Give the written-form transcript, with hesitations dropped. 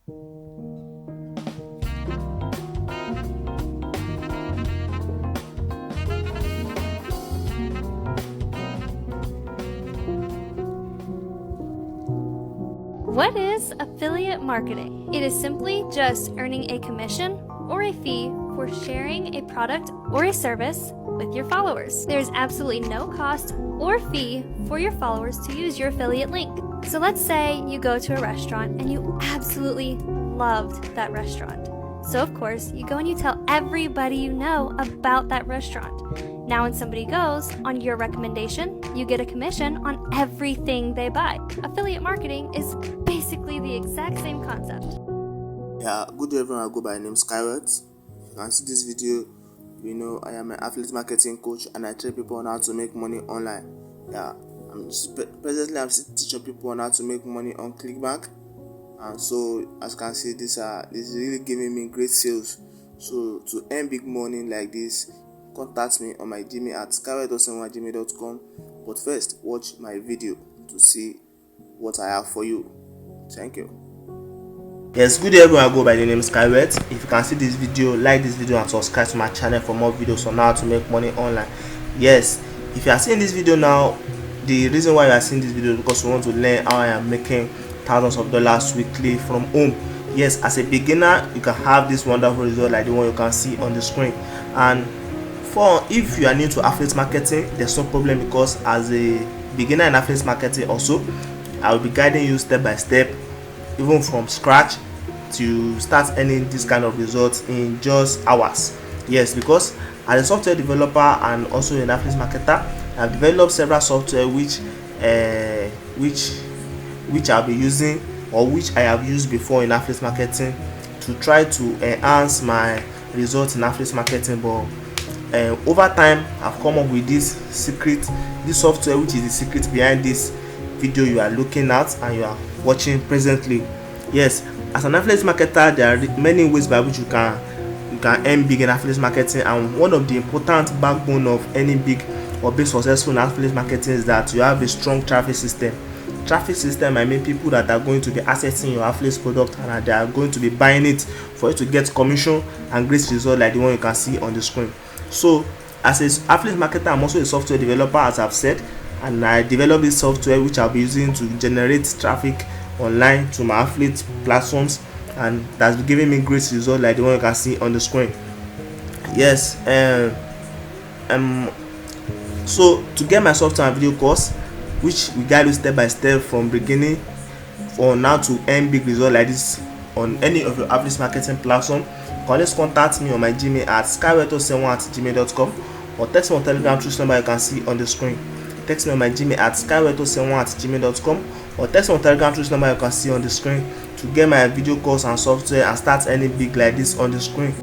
What is affiliate marketing? It is simply just earning a commission or a fee for sharing a product or a service with your followers. There's absolutely no cost or fee for your followers to use your affiliate link. So let's say you go to a restaurant and you absolutely loved that restaurant. So of course, you go and you tell everybody you know about that restaurant. Now when somebody goes on your recommendation, you get a commission on everything they buy. Affiliate marketing is basically the exact same concept. Yeah, good day everyone. I go by the name Skyward. You can see this video. You know, I am an affiliate marketing coach and I train people on how to make money online. Yeah, I'm still teaching people on how to make money on ClickBank. And so as you can see, this is really giving me great sales. So to earn big money like this, contact me on my Gmail at skyward.7@gmail.com. But first, watch my video to see what I have for you. Thank you. Yes, good day everyone. I go by the name Skyward. If you can see this video, like this video and subscribe to my channel for more videos on how to make money online. Yes, if you are seeing this video now, the reason why you are seeing this video is because you want to learn how I am making thousands of dollars weekly from home. Yes, as a beginner, you can have this wonderful result like the one you can see on the screen. And if you are new to affiliate marketing, there's no problem, because as a beginner in affiliate marketing also, I will be guiding you step by step, even from scratch, to start earning this kind of results in just hours. Yes, because as a software developer and also an affiliate marketer, I've developed several software which I'll be using, or which I have used before in affiliate marketing, to try to enhance my results in affiliate marketing. But over time, I've come up with this software, which is the secret behind this video you are looking at and you are watching presently. Yes, as an affiliate marketer, there are many ways by which you can earn big in affiliate marketing, and one of the important backbone of any big or being successful in affiliate marketing is that you have a strong traffic system. Traffic system, I mean people that are going to be accessing your affiliate product and they are going to be buying it for you to get commission and great result like the one you can see on the screen. So as an affiliate marketer, I'm also a software developer, as I've said, and I developed this software which I'll be using to generate traffic online to my affiliate platforms, and that's been giving me great results like the one you can see on the screen. Yes, so to get my software and video course, which we guide you step by step from beginning for now to earn big results like this on any of your affiliate marketing platform, you can just contact me on my Gmail at skyward07@gmail.com, or text me on Telegram through this number you can see on the screen. Text me on my Gmail at skyward07@gmail.com, or text me on Telegram through this number you can see on the screen to get my video course and software and start earning big like this on the screen.